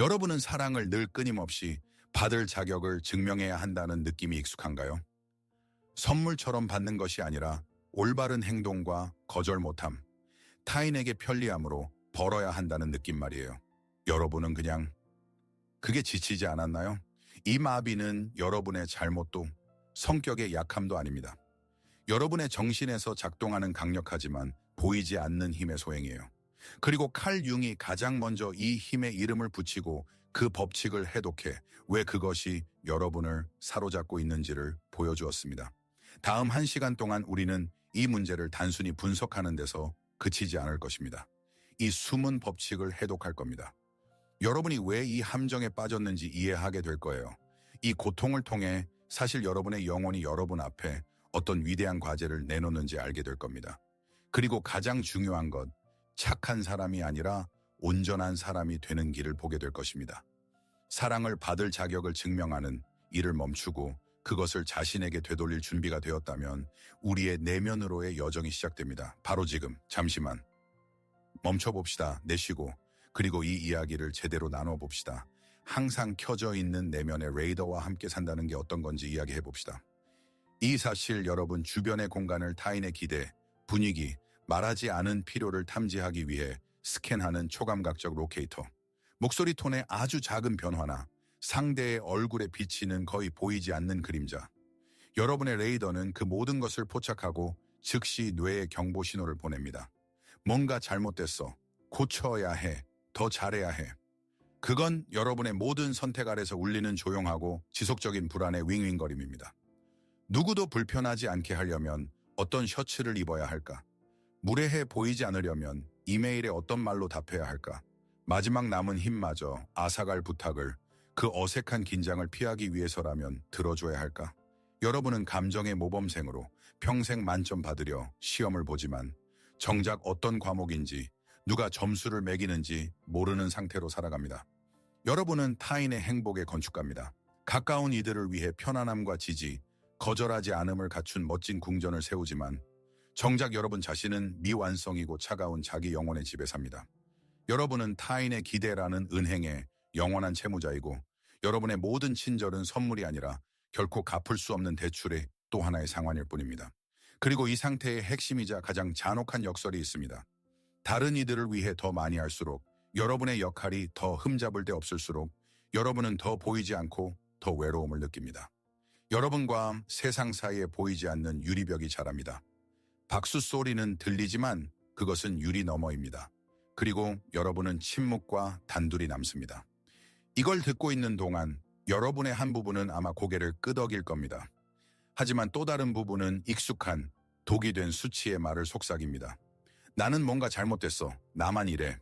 여러분은 사랑을 늘 끊임없이 받을 자격을 증명해야 한다는 느낌이 익숙한가요? 선물처럼 받는 것이 아니라 올바른 행동과 거절 못함, 타인에게 편리함으로 벌어야 한다는 느낌 말이에요. 여러분은 그냥 그게 지치지 않았나요? 이 마비는 여러분의 잘못도 성격의 약함도 아닙니다. 여러분의 정신에서 작동하는 강력하지만 보이지 않는 힘의 소행이에요. 그리고 칼 융이 가장 먼저 이 힘의 이름을 붙이고 그 법칙을 해독해 왜 그것이 여러분을 사로잡고 있는지를 보여주었습니다. 다음 1시간 동안 우리는 이 문제를 단순히 분석하는 데서 그치지 않을 것입니다. 이 숨은 법칙을 해독할 겁니다. 여러분이 왜 이 함정에 빠졌는지 이해하게 될 거예요. 이 고통을 통해 사실 여러분의 영혼이 여러분 앞에 어떤 위대한 과제를 내놓는지 알게 될 겁니다. 그리고 가장 중요한 것, 착한 사람이 아니라 온전한 사람이 되는 길을 보게 될 것입니다. 사랑을 받을 자격을 증명하는 일을 멈추고 그것을 자신에게 되돌릴 준비가 되었다면 우리의 내면으로의 여정이 시작됩니다. 바로 지금, 잠시만. 멈춰봅시다. 내쉬고, 그리고 이 이야기를 제대로 나눠봅시다. 항상 켜져 있는 내면의 레이더와 함께 산다는 게 어떤 건지 이야기해봅시다. 이 사실 여러분 주변의 공간을 타인의 기대, 분위기, 말하지 않은 필요를 탐지하기 위해 스캔하는 초감각적 로케이터. 목소리 톤의 아주 작은 변화나 상대의 얼굴에 비치는 거의 보이지 않는 그림자. 여러분의 레이더는 그 모든 것을 포착하고 즉시 뇌에 경보 신호를 보냅니다. 뭔가 잘못됐어. 고쳐야 해. 더 잘해야 해. 그건 여러분의 모든 선택 아래서 울리는 조용하고 지속적인 불안의 윙윙거림입니다. 누구도 불편하지 않게 하려면 어떤 셔츠를 입어야 할까? 무례해 보이지 않으려면 이메일에 어떤 말로 답해야 할까? 마지막 남은 힘마저 앗아갈 부탁을 그 어색한 긴장을 피하기 위해서라면 들어줘야 할까? 여러분은 감정의 모범생으로 평생 만점 받으려 시험을 보지만 정작 어떤 과목인지 누가 점수를 매기는지 모르는 상태로 살아갑니다. 여러분은 타인의 행복의 건축가입니다. 가까운 이들을 위해 편안함과 지지, 거절하지 않음을 갖춘 멋진 궁전을 세우지만 정작 여러분 자신은 미완성이고 차가운 자기 영혼의 집에 삽니다. 여러분은 타인의 기대라는 은행의 영원한 채무자이고 여러분의 모든 친절은 선물이 아니라 결코 갚을 수 없는 대출의 또 하나의 상환일 뿐입니다. 그리고 이 상태의 핵심이자 가장 잔혹한 역설이 있습니다. 다른 이들을 위해 더 많이 할수록 여러분의 역할이 더 흠잡을 데 없을수록 여러분은 더 보이지 않고 더 외로움을 느낍니다. 여러분과 세상 사이에 보이지 않는 유리벽이 자랍니다. 박수 소리는 들리지만 그것은 유리 너머입니다. 그리고 여러분은 침묵과 단둘이 남습니다. 이걸 듣고 있는 동안 여러분의 한 부분은 아마 고개를 끄덕일 겁니다. 하지만 또 다른 부분은 익숙한 독이 된 수치의 말을 속삭입니다. 나는 뭔가 잘못됐어. 나만 이래.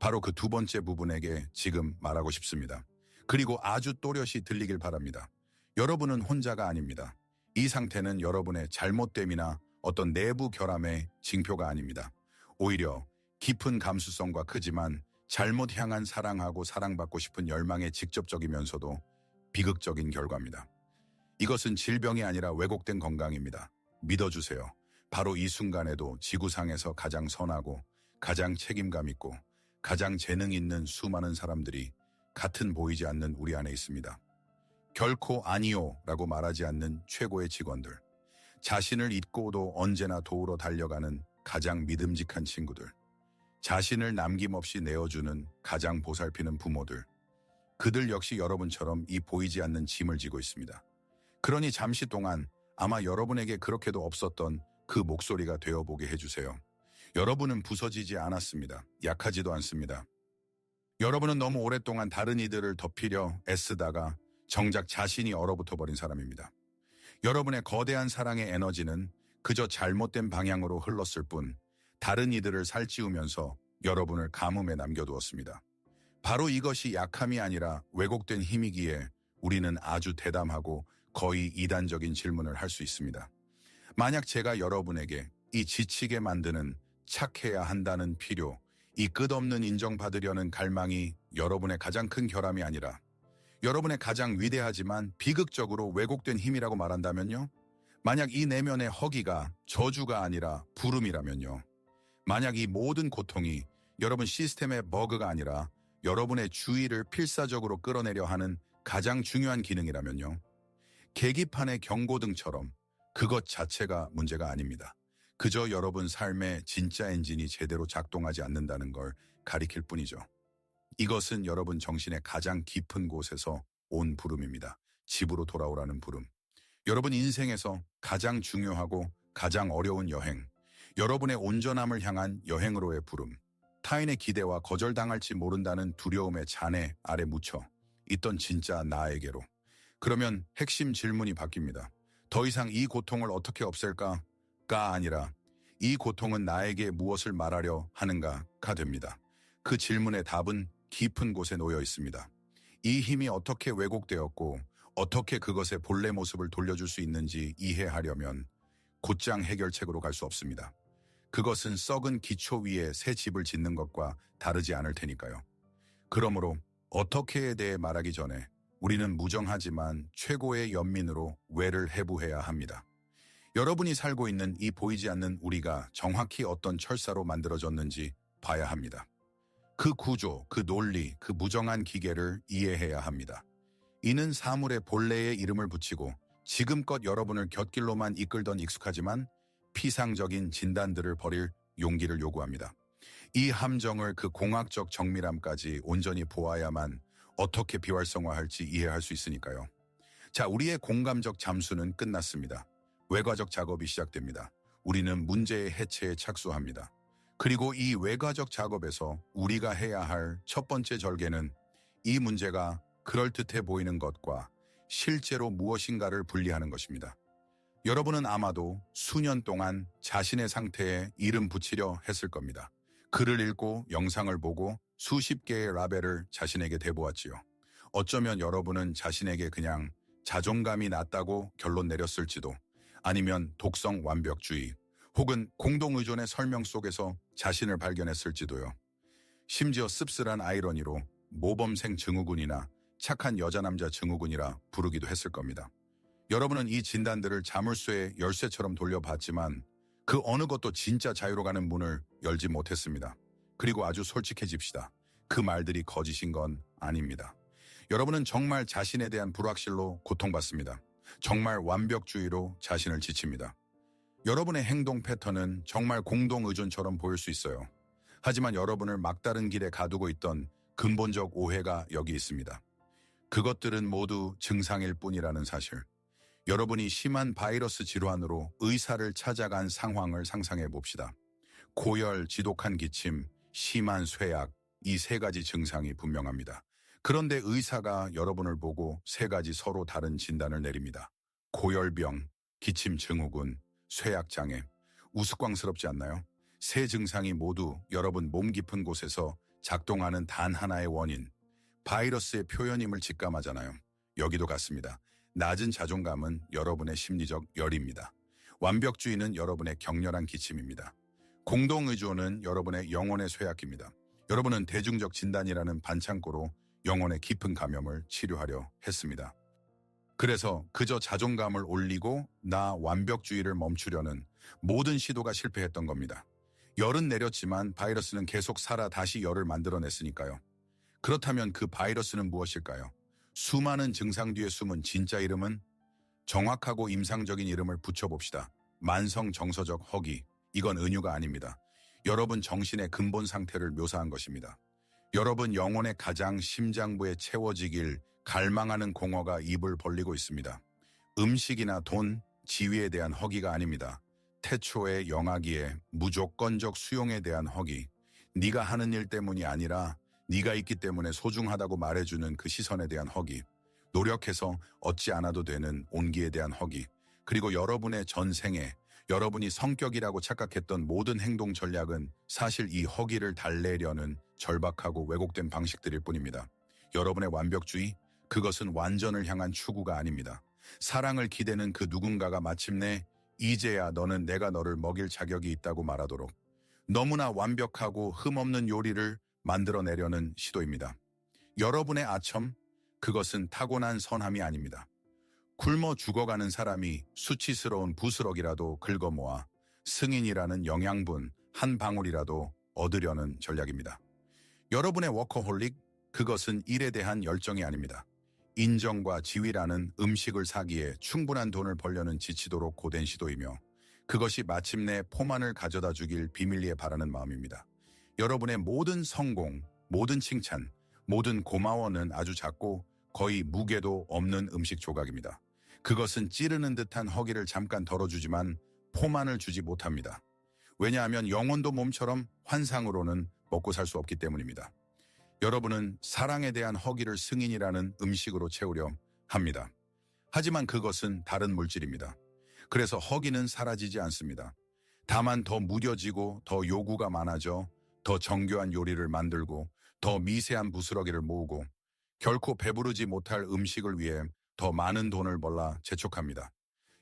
바로 그 두 번째 부분에게 지금 말하고 싶습니다. 그리고 아주 또렷이 들리길 바랍니다. 여러분은 혼자가 아닙니다. 이 상태는 여러분의 잘못됨이나 어떤 내부 결함의 징표가 아닙니다. 오히려 깊은 감수성과 크지만 잘못 향한 사랑하고 사랑받고 싶은 열망의 직접적이면서도 비극적인 결과입니다. 이것은 질병이 아니라 왜곡된 건강입니다. 믿어주세요. 바로 이 순간에도 지구상에서 가장 선하고 가장 책임감 있고 가장 재능 있는 수많은 사람들이 같은 보이지 않는 우리 안에 있습니다. 결코 아니요 라고 말하지 않는 최고의 직원들. 자신을 잊고도 언제나 도우러 달려가는 가장 믿음직한 친구들. 자신을 남김없이 내어주는 가장 보살피는 부모들. 그들 역시 여러분처럼 이 보이지 않는 짐을 지고 있습니다. 그러니 잠시 동안 아마 여러분에게 그렇게도 없었던 그 목소리가 되어보게 해주세요. 여러분은 부서지지 않았습니다. 약하지도 않습니다. 여러분은 너무 오랫동안 다른 이들을 덮이려 애쓰다가 정작 자신이 얼어붙어 버린 사람입니다. 여러분의 거대한 사랑의 에너지는 그저 잘못된 방향으로 흘렀을 뿐 다른 이들을 살찌우면서 여러분을 가뭄에 남겨두었습니다. 바로 이것이 약함이 아니라 왜곡된 힘이기에 우리는 아주 대담하고 거의 이단적인 질문을 할 수 있습니다. 만약 제가 여러분에게 이 지치게 만드는 착해야 한다는 필요, 이 끝없는 인정받으려는 갈망이 여러분의 가장 큰 결함이 아니라 여러분의 가장 위대하지만 비극적으로 왜곡된 힘이라고 말한다면요? 만약 이 내면의 허기가 저주가 아니라 부름이라면요? 만약 이 모든 고통이 여러분 시스템의 버그가 아니라 여러분의 주의를 필사적으로 끌어내려 하는 가장 중요한 기능이라면요. 계기판의 경고등처럼 그것 자체가 문제가 아닙니다. 그저 여러분 삶의 진짜 엔진이 제대로 작동하지 않는다는 걸 가리킬 뿐이죠. 이것은 여러분 정신의 가장 깊은 곳에서 온 부름입니다. 집으로 돌아오라는 부름. 여러분 인생에서 가장 중요하고 가장 어려운 여행, 여러분의 온전함을 향한 여행으로의 부름, 타인의 기대와 거절당할지 모른다는 두려움의 잔해 아래 묻혀 있던 진짜 나에게로. 그러면 핵심 질문이 바뀝니다. 더 이상 이 고통을 어떻게 없앨까가 아니라 이 고통은 나에게 무엇을 말하려 하는가가 됩니다. 그 질문의 답은 깊은 곳에 놓여 있습니다. 이 힘이 어떻게 왜곡되었고 어떻게 그것의 본래 모습을 돌려줄 수 있는지 이해하려면 곧장 해결책으로 갈 수 없습니다. 그것은 썩은 기초 위에 새 집을 짓는 것과 다르지 않을 테니까요. 그러므로 어떻게에 대해 말하기 전에 우리는 무정하지만 최고의 연민으로 왜를 해부해야 합니다. 여러분이 살고 있는 이 보이지 않는 우리가 정확히 어떤 철사로 만들어졌는지 봐야 합니다. 그 구조, 그 논리, 그 무정한 기계를 이해해야 합니다. 이는 사물의 본래의 이름을 붙이고 지금껏 여러분을 곁길로만 이끌던 익숙하지만 피상적인 진단들을 버릴 용기를 요구합니다. 이 함정을 그 공학적 정밀함까지 온전히 보아야만 어떻게 비활성화할지 이해할 수 있으니까요. 자, 우리의 공감적 잠수는 끝났습니다. 외과적 작업이 시작됩니다. 우리는 문제의 해체에 착수합니다. 그리고 이 외과적 작업에서 우리가 해야 할 첫 번째 절개는 이 문제가 그럴듯해 보이는 것과 실제로 무엇인가를 분리하는 것입니다. 여러분은 아마도 수년 동안 자신의 상태에 이름 붙이려 했을 겁니다. 글을 읽고 영상을 보고 수십 개의 라벨을 자신에게 대보았지요. 어쩌면 여러분은 자신에게 그냥 자존감이 낮다고 결론 내렸을지도, 아니면 독성 완벽주의 혹은 공동의존의 설명 속에서 자신을 발견했을지도요. 심지어 씁쓸한 아이러니로 모범생 증후군이나 착한 여자 남자 증후군이라 부르기도 했을 겁니다. 여러분은 이 진단들을 자물쇠의 열쇠처럼 돌려봤지만 그 어느 것도 진짜 자유로 가는 문을 열지 못했습니다. 그리고 아주 솔직해집시다. 그 말들이 거짓인 건 아닙니다. 여러분은 정말 자신에 대한 불확실로 고통받습니다. 정말 완벽주의로 자신을 지칩니다. 여러분의 행동 패턴은 정말 공동의존처럼 보일 수 있어요. 하지만 여러분을 막다른 길에 가두고 있던 근본적 오해가 여기 있습니다. 그것들은 모두 증상일 뿐이라는 사실. 여러분이 심한 바이러스 질환으로 의사를 찾아간 상황을 상상해 봅시다. 고열, 지독한 기침, 심한 쇠약, 이 세 가지 증상이 분명합니다. 그런데 의사가 여러분을 보고 세 가지 서로 다른 진단을 내립니다. 고열병, 기침 증후군, 쇠약장애. 우스꽝스럽지 않나요? 세 증상이 모두 여러분 몸 깊은 곳에서 작동하는 단 하나의 원인, 바이러스의 표현임을 직감하잖아요. 여기도 같습니다. 낮은 자존감은 여러분의 심리적 열입니다. 완벽주의는 여러분의 격렬한 기침입니다. 공동의존은 여러분의 영혼의 쇠약입니다. 여러분은 대중적 진단이라는 반창고로 영혼의 깊은 감염을 치료하려 했습니다. 그래서 그저 자존감을 올리고 나 완벽주의를 멈추려는 모든 시도가 실패했던 겁니다. 열은 내렸지만 바이러스는 계속 살아 다시 열을 만들어냈으니까요. 그렇다면 그 바이러스는 무엇일까요? 수많은 증상 뒤에 숨은 진짜 이름은? 정확하고 임상적인 이름을 붙여봅시다. 만성 정서적 허기. 이건 은유가 아닙니다. 여러분 정신의 근본 상태를 묘사한 것입니다. 여러분 영혼의 가장 심장부에 채워지길 갈망하는 공허가 입을 벌리고 있습니다. 음식이나 돈, 지위에 대한 허기가 아닙니다. 태초의 영아기에 무조건적 수용에 대한 허기. 네가 하는 일 때문이 아니라 네가 있기 때문에 소중하다고 말해주는 그 시선에 대한 허기. 노력해서 얻지 않아도 되는 온기에 대한 허기. 그리고 여러분의 전생에 여러분이 성격이라고 착각했던 모든 행동 전략은 사실 이 허기를 달래려는 절박하고 왜곡된 방식들일 뿐입니다. 여러분의 완벽주의, 그것은 완전을 향한 추구가 아닙니다. 사랑을 기대는 그 누군가가 마침내 이제야 너는 내가 너를 먹일 자격이 있다고 말하도록 너무나 완벽하고 흠없는 요리를 만들어내려는 시도입니다. 여러분의 아첨, 그것은 타고난 선함이 아닙니다. 굶어 죽어가는 사람이 수치스러운 부스럭이라도 긁어모아 승인이라는 영양분 한 방울이라도 얻으려는 전략입니다. 여러분의 워커홀릭, 그것은 일에 대한 열정이 아닙니다. 인정과 지위라는 음식을 사기에 충분한 돈을 벌려는 지치도록 고된 시도이며 그것이 마침내 포만을 가져다 주길 비밀리에 바라는 마음입니다. 여러분의 모든 성공, 모든 칭찬, 모든 고마워는 아주 작고 거의 무게도 없는 음식 조각입니다. 그것은 찌르는 듯한 허기를 잠깐 덜어주지만 포만을 주지 못합니다. 왜냐하면 영혼도 몸처럼 환상으로는 먹고 살 수 없기 때문입니다. 여러분은 사랑에 대한 허기를 승인이라는 음식으로 채우려 합니다. 하지만 그것은 다른 물질입니다. 그래서 허기는 사라지지 않습니다. 다만 더 무뎌지고 더 요구가 많아져 더 정교한 요리를 만들고 더 미세한 부스러기를 모으고 결코 배부르지 못할 음식을 위해 더 많은 돈을 벌라 재촉합니다.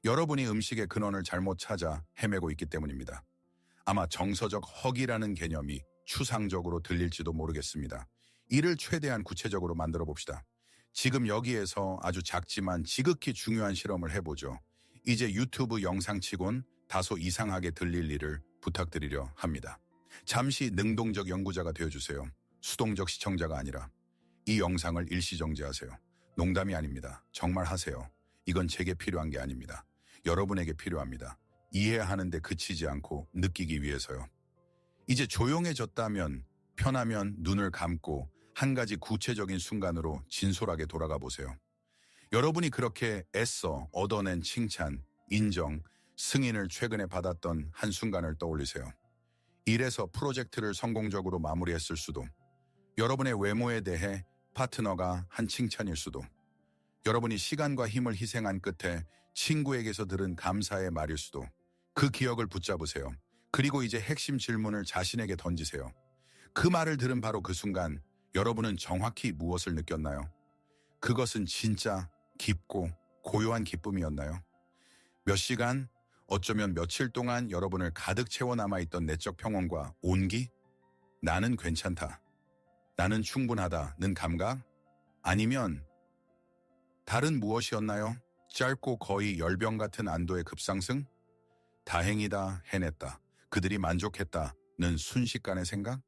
여러분이 음식의 근원을 잘못 찾아 헤매고 있기 때문입니다. 아마 정서적 허기라는 개념이 추상적으로 들릴지도 모르겠습니다. 이를 최대한 구체적으로 만들어 봅시다. 지금 여기에서 아주 작지만 지극히 중요한 실험을 해보죠. 이제 유튜브 영상치곤 다소 이상하게 들릴 일을 부탁드리려 합니다. 잠시 능동적 연구자가 되어주세요. 수동적 시청자가 아니라. 이 영상을 일시정지하세요. 농담이 아닙니다. 정말 하세요. 이건 제게 필요한 게 아닙니다. 여러분에게 필요합니다. 이해하는데 그치지 않고 느끼기 위해서요. 이제 조용해졌다면, 편하면 눈을 감고 한 가지 구체적인 순간으로 진솔하게 돌아가 보세요. 여러분이 그렇게 애써 얻어낸 칭찬, 인정, 승인을 최근에 받았던 한 순간을 떠올리세요. 일에서 프로젝트를 성공적으로 마무리했을 수도, 여러분의 외모에 대해 파트너가 한 칭찬일 수도, 여러분이 시간과 힘을 희생한 끝에 친구에게서 들은 감사의 말일 수도, 그 기억을 붙잡으세요. 그리고 이제 핵심 질문을 자신에게 던지세요. 그 말을 들은 바로 그 순간, 여러분은 정확히 무엇을 느꼈나요? 그것은 진짜 깊고 고요한 기쁨이었나요? 몇 시간, 어쩌면 며칠 동안 여러분을 가득 채워 남아있던 내적 평온과 온기? 나는 괜찮다. 나는 충분하다는 감각? 아니면 다른 무엇이었나요? 짧고 거의 열병 같은 안도의 급상승? 다행이다, 해냈다. 그들이 만족했다는 순식간의 생각?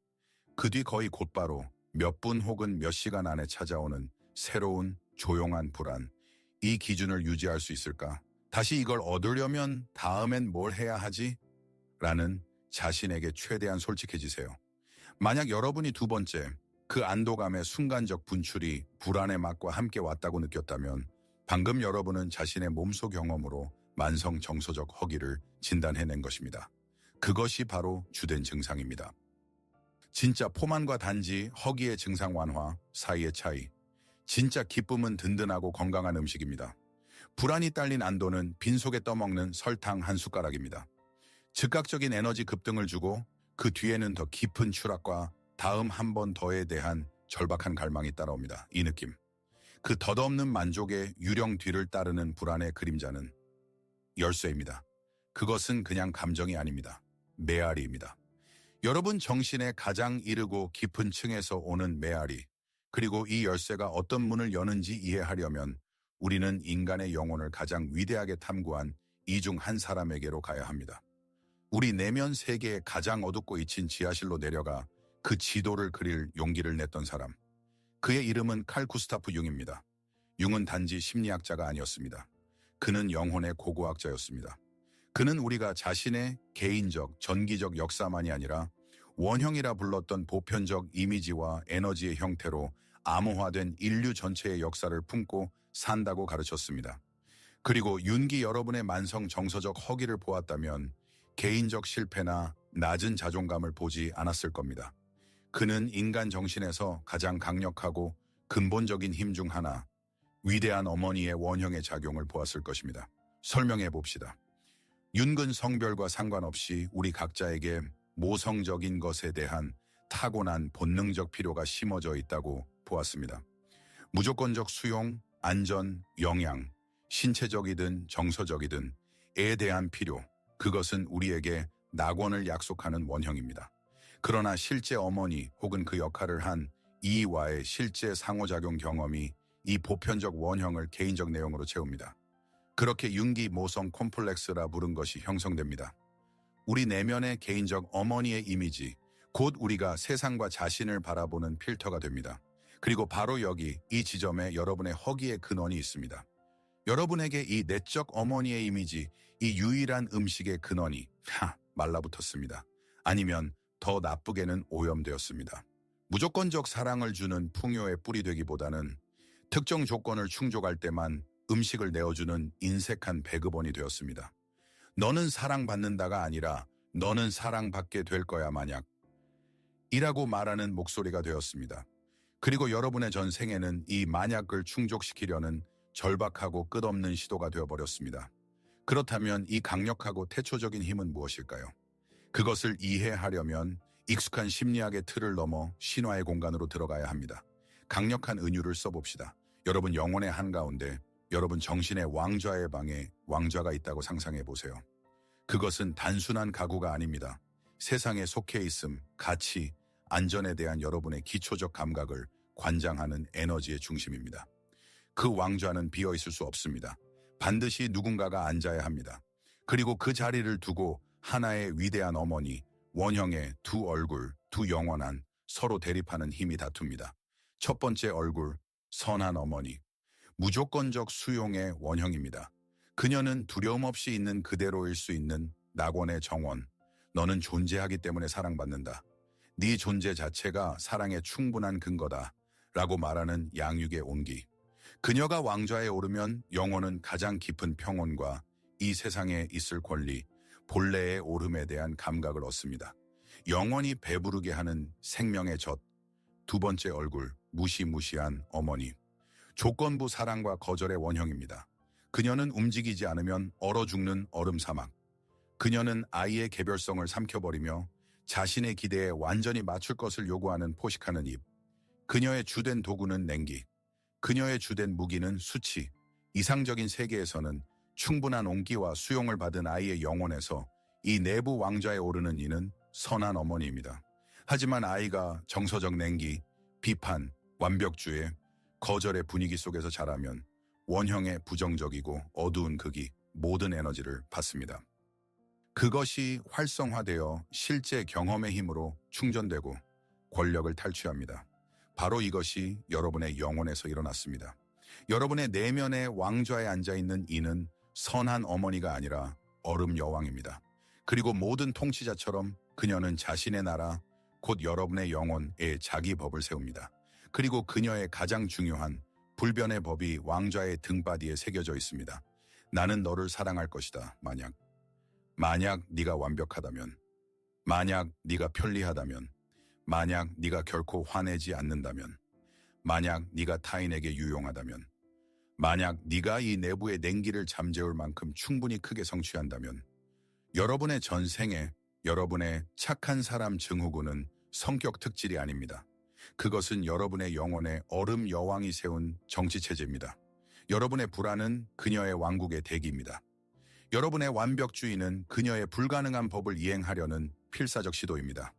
그 뒤 거의 곧바로 몇 분 혹은 몇 시간 안에 찾아오는 새로운 조용한 불안. 이 기준을 유지할 수 있을까? 다시 이걸 얻으려면 다음엔 뭘 해야 하지? 라는 자신에게 최대한 솔직해지세요. 만약 여러분이 두 번째, 그 안도감의 순간적 분출이 불안의 맛과 함께 왔다고 느꼈다면 방금 여러분은 자신의 몸소 경험으로 만성 정서적 허기를 진단해낸 것입니다. 그것이 바로 주된 증상입니다. 진짜 포만과 단지 허기의 증상 완화 사이의 차이. 진짜 기쁨은 든든하고 건강한 음식입니다. 불안이 딸린 안도는 빈속에 떠먹는 설탕 한 숟가락입니다. 즉각적인 에너지 급등을 주고 그 뒤에는 더 깊은 추락과 다음 한 번 더에 대한 절박한 갈망이 따라옵니다. 이 느낌. 그 덧없는 만족의 유령 뒤를 따르는 불안의 그림자는 열쇠입니다. 그것은 그냥 감정이 아닙니다. 메아리입니다. 여러분 정신의 가장 이르고 깊은 층에서 오는 메아리, 그리고 이 열쇠가 어떤 문을 여는지 이해하려면 우리는 인간의 영혼을 가장 위대하게 탐구한 이 중 한 사람에게로 가야 합니다. 우리 내면 세계의 가장 어둡고 잊힌 지하실로 내려가 그 지도를 그릴 용기를 냈던 사람. 그의 이름은 칼 구스타프 융입니다. 융은 단지 심리학자가 아니었습니다. 그는 영혼의 고고학자였습니다. 그는 우리가 자신의 개인적, 전기적 역사만이 아니라 원형이라 불렀던 보편적 이미지와 에너지의 형태로 암호화된 인류 전체의 역사를 품고 산다고 가르쳤습니다. 그리고 윤기 여러분의 만성 정서적 허기를 보았다면 개인적 실패나 낮은 자존감을 보지 않았을 겁니다. 그는 인간 정신에서 가장 강력하고 근본적인 힘 중 하나, 위대한 어머니의 원형의 작용을 보았을 것입니다. 설명해 봅시다. 윤근 성별과 상관없이 우리 각자에게 모성적인 것에 대한 타고난 본능적 필요가 심어져 있다고 보았습니다. 무조건적 수용, 안전, 영양, 신체적이든 정서적이든 에 대한 필요, 그것은 우리에게 낙원을 약속하는 원형입니다. 그러나 실제 어머니 혹은 그 역할을 한 이와의 실제 상호작용 경험이 이 보편적 원형을 개인적 내용으로 채웁니다. 그렇게 윤기 모성 콤플렉스라 부른 것이 형성됩니다. 우리 내면의 개인적 어머니의 이미지, 곧 우리가 세상과 자신을 바라보는 필터가 됩니다. 그리고 바로 여기 이 지점에 여러분의 허기의 근원이 있습니다. 여러분에게 이 내적 어머니의 이미지, 이 유일한 음식의 근원이 말라붙었습니다. 아니면 더 나쁘게는 오염되었습니다. 무조건적 사랑을 주는 풍요의 뿌리 되기보다는 특정 조건을 충족할 때만 음식을 내어주는 인색한 배급원이 되었습니다. 너는 사랑받는다가 아니라 너는 사랑받게 될 거야 만약 이라고 말하는 목소리가 되었습니다. 그리고 여러분의 전생에는 이 만약을 충족시키려는 절박하고 끝없는 시도가 되어버렸습니다. 그렇다면 이 강력하고 태초적인 힘은 무엇일까요? 그것을 이해하려면 익숙한 심리학의 틀을 넘어 신화의 공간으로 들어가야 합니다. 강력한 은유를 써봅시다. 여러분 영혼의 한가운데, 여러분 정신의 왕좌의 방에 왕좌가 있다고 상상해 보세요. 그것은 단순한 가구가 아닙니다. 세상에 속해 있음, 가치, 안전에 대한 여러분의 기초적 감각을 관장하는 에너지의 중심입니다. 그 왕좌는 비어 있을 수 없습니다. 반드시 누군가가 앉아야 합니다. 그리고 그 자리를 두고 하나의 위대한 어머니, 원형의 두 얼굴, 두 영원한 서로 대립하는 힘이 다툽니다. 첫 번째 얼굴, 선한 어머니. 무조건적 수용의 원형입니다. 그녀는 두려움 없이 있는 그대로일 수 있는 낙원의 정원. 너는 존재하기 때문에 사랑받는다. 네 존재 자체가 사랑의 충분한 근거다. 라고 말하는 양육의 온기. 그녀가 왕좌에 오르면 영혼은 가장 깊은 평온과 이 세상에 있을 권리, 본래의 오름에 대한 감각을 얻습니다. 영원히 배부르게 하는 생명의 젖. 두 번째 얼굴, 무시무시한 어머니. 조건부 사랑과 거절의 원형입니다. 그녀는 움직이지 않으면 얼어 죽는 얼음 사막. 그녀는 아이의 개별성을 삼켜버리며 자신의 기대에 완전히 맞출 것을 요구하는 포식하는 입. 그녀의 주된 도구는 냉기. 그녀의 주된 무기는 수치. 이상적인 세계에서는 충분한 온기와 수용을 받은 아이의 영혼에서 이 내부 왕좌에 오르는 이는 선한 어머니입니다. 하지만 아이가 정서적 냉기, 비판, 완벽주의, 거절의 분위기 속에서 자라면 원형의 부정적이고 어두운 극이 모든 에너지를 받습니다. 그것이 활성화되어 실제 경험의 힘으로 충전되고 권력을 탈취합니다. 바로 이것이 여러분의 영혼에서 일어났습니다. 여러분의 내면의 왕좌에 앉아있는 이는 선한 어머니가 아니라 얼음 여왕입니다. 그리고 모든 통치자처럼 그녀는 자신의 나라, 곧 여러분의 영혼에 자기 법을 세웁니다. 그리고 그녀의 가장 중요한 불변의 법이 왕좌의 등바디에 새겨져 있습니다. 나는 너를 사랑할 것이다. 만약 네가 완벽하다면, 만약 네가 편리하다면, 만약 네가 결코 화내지 않는다면, 만약 네가 타인에게 유용하다면, 만약 네가 이 내부의 냉기를 잠재울 만큼 충분히 크게 성취한다면, 여러분의 전생에 여러분의 착한 사람 증후군은 성격 특질이 아닙니다. 그것은 여러분의 영혼의 얼음 여왕이 세운 정치체제입니다. 여러분의 불안은 그녀의 왕국의 대기입니다. 여러분의 완벽주의는 그녀의 불가능한 법을 이행하려는 필사적 시도입니다.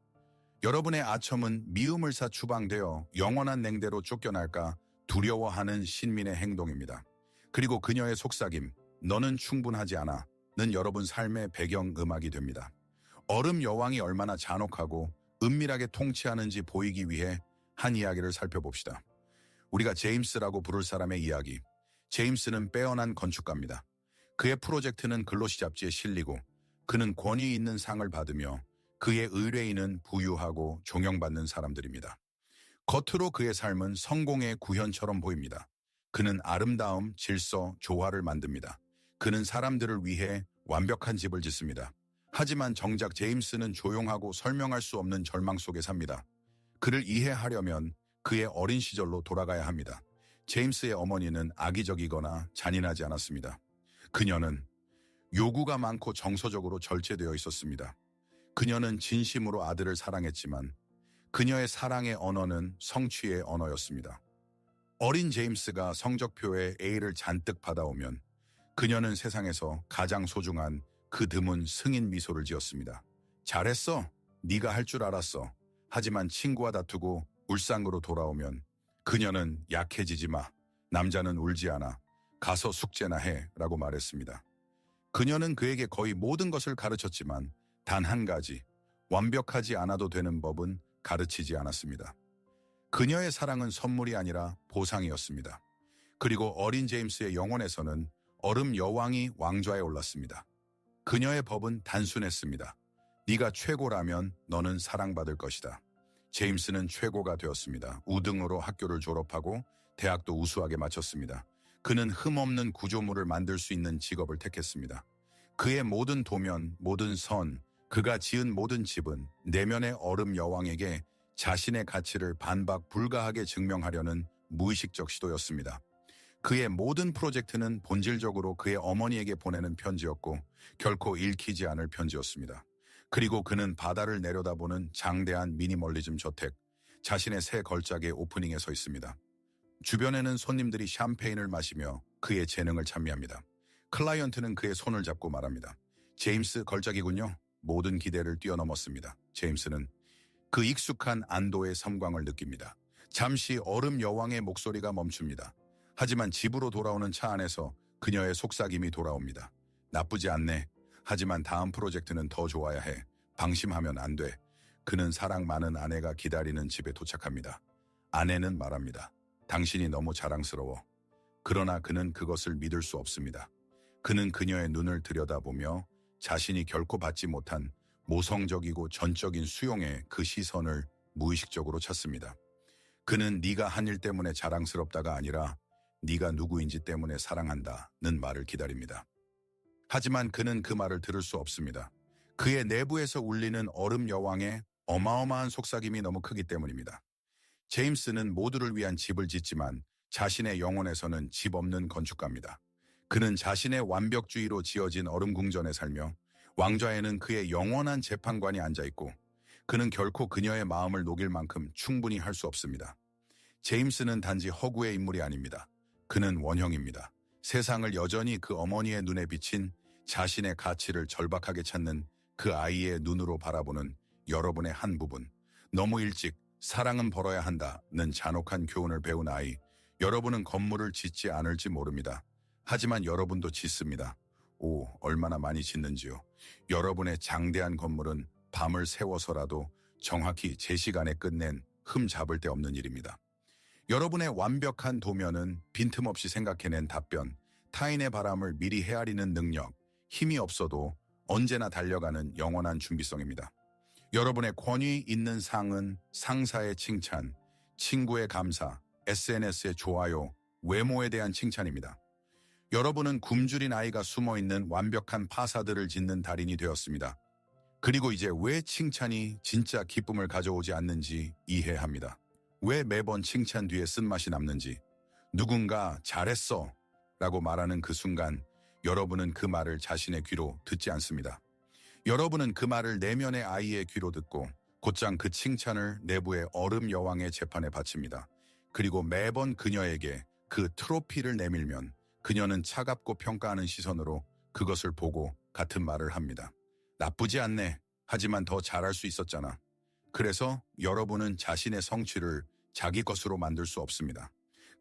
여러분의 아첨은 미움을 사 추방되어 영원한 냉대로 쫓겨날까 두려워하는 신민의 행동입니다. 그리고 그녀의 속삭임, 너는 충분하지 않아, 는 여러분 삶의 배경음악이 됩니다. 얼음 여왕이 얼마나 잔혹하고 은밀하게 통치하는지 보이기 위해 한 이야기를 살펴봅시다. 우리가 제임스라고 부를 사람의 이야기. 제임스는 빼어난 건축가입니다. 그의 프로젝트는 글로시 잡지에 실리고 그는 권위 있는 상을 받으며 그의 의뢰인은 부유하고 존경받는 사람들입니다. 겉으로 그의 삶은 성공의 구현처럼 보입니다. 그는 아름다움, 질서, 조화를 만듭니다. 그는 사람들을 위해 완벽한 집을 짓습니다. 하지만 정작 제임스는 조용하고 설명할 수 없는 절망 속에 삽니다. 그를 이해하려면 그의 어린 시절로 돌아가야 합니다. 제임스의 어머니는 악의적이거나 잔인하지 않았습니다. 그녀는 요구가 많고 정서적으로 절제되어 있었습니다. 그녀는 진심으로 아들을 사랑했지만 그녀의 사랑의 언어는 성취의 언어였습니다. 어린 제임스가 성적표에 A를 잔뜩 받아오면 그녀는 세상에서 가장 소중한 그 드문 승인 미소를 지었습니다. 잘했어. 네가 할 줄 알았어. 하지만 친구와 다투고 울상으로 돌아오면 그녀는 약해지지 마. 남자는 울지 않아. 가서 숙제나 해. 라고 말했습니다. 그녀는 그에게 거의 모든 것을 가르쳤지만 단 한 가지, 완벽하지 않아도 되는 법은 가르치지 않았습니다. 그녀의 사랑은 선물이 아니라 보상이었습니다. 그리고 어린 제임스의 영혼에서는 얼음 여왕이 왕좌에 올랐습니다. 그녀의 법은 단순했습니다. 네가 최고라면 너는 사랑받을 것이다. 제임스는 최고가 되었습니다. 우등으로 학교를 졸업하고 대학도 우수하게 마쳤습니다. 그는 흠없는 구조물을 만들 수 있는 직업을 택했습니다. 그의 모든 도면, 모든 선, 그가 지은 모든 집은 내면의 얼음 여왕에게 자신의 가치를 반박 불가하게 증명하려는 무의식적 시도였습니다. 그의 모든 프로젝트는 본질적으로 그의 어머니에게 보내는 편지였고 결코 읽히지 않을 편지였습니다. 그리고 그는 바다를 내려다보는 장대한 미니멀리즘 저택, 자신의 새 걸작의 오프닝에 서 있습니다. 주변에는 손님들이 샴페인을 마시며 그의 재능을 찬미합니다. 클라이언트는 그의 손을 잡고 말합니다. 제임스 걸작이군요. 모든 기대를 뛰어넘었습니다. 제임스는 그 익숙한 안도의 섬광을 느낍니다. 잠시 얼음 여왕의 목소리가 멈춥니다. 하지만 집으로 돌아오는 차 안에서 그녀의 속삭임이 돌아옵니다. 나쁘지 않네. 하지만 다음 프로젝트는 더 좋아야 해. 방심하면 안 돼. 그는 사랑 많은 아내가 기다리는 집에 도착합니다. 아내는 말합니다. 당신이 너무 자랑스러워. 그러나 그는 그것을 믿을 수 없습니다. 그는 그녀의 눈을 들여다보며 자신이 결코 받지 못한 모성적이고 전적인 수용의 그 시선을 무의식적으로 찾습니다. 그는 네가 한 일 때문에 자랑스럽다가 아니라 네가 누구인지 때문에 사랑한다는 말을 기다립니다. 하지만 그는 그 말을 들을 수 없습니다. 그의 내부에서 울리는 얼음 여왕의 어마어마한 속삭임이 너무 크기 때문입니다. 제임스는 모두를 위한 집을 짓지만 자신의 영혼에서는 집 없는 건축가입니다. 그는 자신의 완벽주의로 지어진 얼음 궁전에 살며 왕좌에는 그의 영원한 재판관이 앉아있고 그는 결코 그녀의 마음을 녹일 만큼 충분히 할 수 없습니다. 제임스는 단지 허구의 인물이 아닙니다. 그는 원형입니다. 세상을 여전히 그 어머니의 눈에 비친 자신의 가치를 절박하게 찾는 그 아이의 눈으로 바라보는 여러분의 한 부분. 너무 일찍 사랑은 벌어야 한다는 잔혹한 교훈을 배운 아이. 여러분은 건물을 짓지 않을지 모릅니다. 하지만 여러분도 짓습니다. 오, 얼마나 많이 짓는지요. 여러분의 장대한 건물은 밤을 새워서라도 정확히 제 시간에 끝낸 흠 잡을 데 없는 일입니다. 여러분의 완벽한 도면은 빈틈없이 생각해낸 답변, 타인의 바람을 미리 헤아리는 능력, 힘이 없어도 언제나 달려가는 영원한 준비성입니다. 여러분의 권위 있는 상은 상사의 칭찬, 친구의 감사, SNS의 좋아요, 외모에 대한 칭찬입니다. 여러분은 굶주린 아이가 숨어있는 완벽한 파사드를 짓는 달인이 되었습니다. 그리고 이제 왜 칭찬이 진짜 기쁨을 가져오지 않는지 이해합니다. 왜 매번 칭찬 뒤에 쓴맛이 남는지. 누군가 잘했어 라고 말하는 그 순간 여러분은 그 말을 자신의 귀로 듣지 않습니다. 여러분은 그 말을 내면의 아이의 귀로 듣고 곧장 그 칭찬을 내부의 얼음 여왕의 재판에 바칩니다. 그리고 매번 그녀에게 그 트로피를 내밀면 그녀는 차갑고 평가하는 시선으로 그것을 보고 같은 말을 합니다. 나쁘지 않네. 하지만 더 잘할 수 있었잖아. 그래서 여러분은 자신의 성취를 자기 것으로 만들 수 없습니다.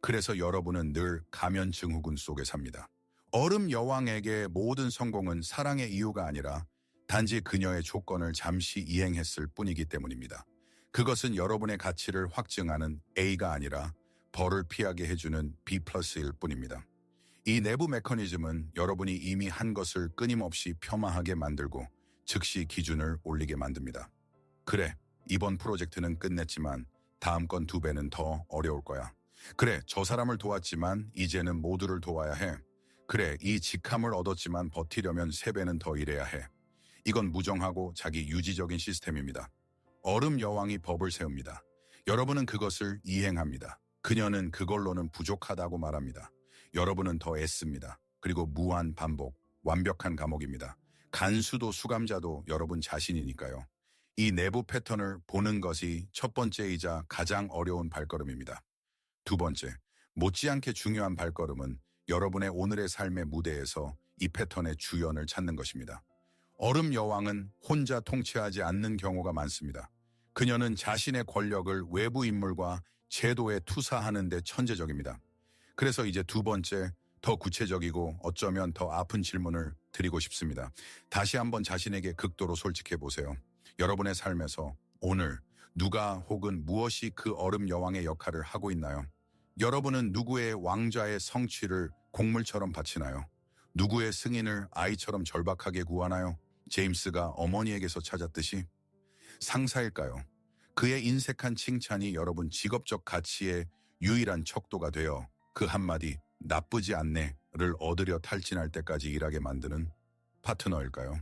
그래서 여러분은 늘 가면 증후군 속에 삽니다. 얼음 여왕에게 모든 성공은 사랑의 이유가 아니라 단지 그녀의 조건을 잠시 이행했을 뿐이기 때문입니다. 그것은 여러분의 가치를 확증하는 A가 아니라 벌을 피하게 해주는 B+일 뿐입니다. 이 내부 메커니즘은 여러분이 이미 한 것을 끊임없이 폄하하게 만들고 즉시 기준을 올리게 만듭니다. 그래, 이번 프로젝트는 끝냈지만 다음 건 2배는 더 어려울 거야. 그래, 저 사람을 도왔지만 이제는 모두를 도와야 해. 그래, 이 직함을 얻었지만 버티려면 3배는 더 일해야 해. 이건 무정하고 자기 유지적인 시스템입니다. 얼음 여왕이 법을 세웁니다. 여러분은 그것을 이행합니다. 그녀는 그걸로는 부족하다고 말합니다. 여러분은 더 애씁니다. 그리고 무한 반복, 완벽한 감옥입니다. 간수도 수감자도 여러분 자신이니까요. 이 내부 패턴을 보는 것이 첫 번째이자 가장 어려운 발걸음입니다. 두 번째, 못지않게 중요한 발걸음은 여러분의 오늘의 삶의 무대에서 이 패턴의 주연을 찾는 것입니다. 얼음 여왕은 혼자 통치하지 않는 경우가 많습니다. 그녀는 자신의 권력을 외부 인물과 제도에 투사하는 데 천재적입니다. 그래서 이제 두 번째, 더 구체적이고 어쩌면 더 아픈 질문을 드리고 싶습니다. 다시 한번 자신에게 극도로 솔직해 보세요. 여러분의 삶에서 오늘 누가 혹은 무엇이 그 얼음 여왕의 역할을 하고 있나요? 여러분은 누구의 왕좌의 성취를 곡물처럼 바치나요? 누구의 승인을 아이처럼 절박하게 구하나요? 제임스가 어머니에게서 찾았듯이 상사일까요? 그의 인색한 칭찬이 여러분 직업적 가치의 유일한 척도가 되어 그 한마디 나쁘지 않네를 얻으려 탈진할 때까지 일하게 만드는 파트너일까요?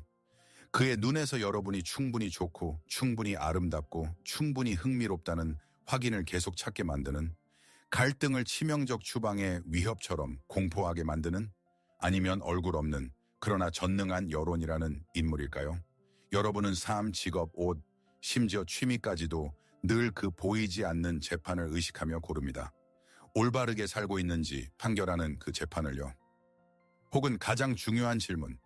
그의 눈에서 여러분이 충분히 좋고 충분히 아름답고 충분히 흥미롭다는 확인을 계속 찾게 만드는, 갈등을 치명적 추방의 위협처럼 공포하게 만드는, 아니면 얼굴 없는 그러나 전능한 여론이라는 인물일까요? 여러분은 삶, 직업, 옷, 심지어 취미까지도 늘 그 보이지 않는 재판을 의식하며 고릅니다. 올바르게 살고 있는지 판결하는 그 재판을요. 혹은 가장 중요한 질문,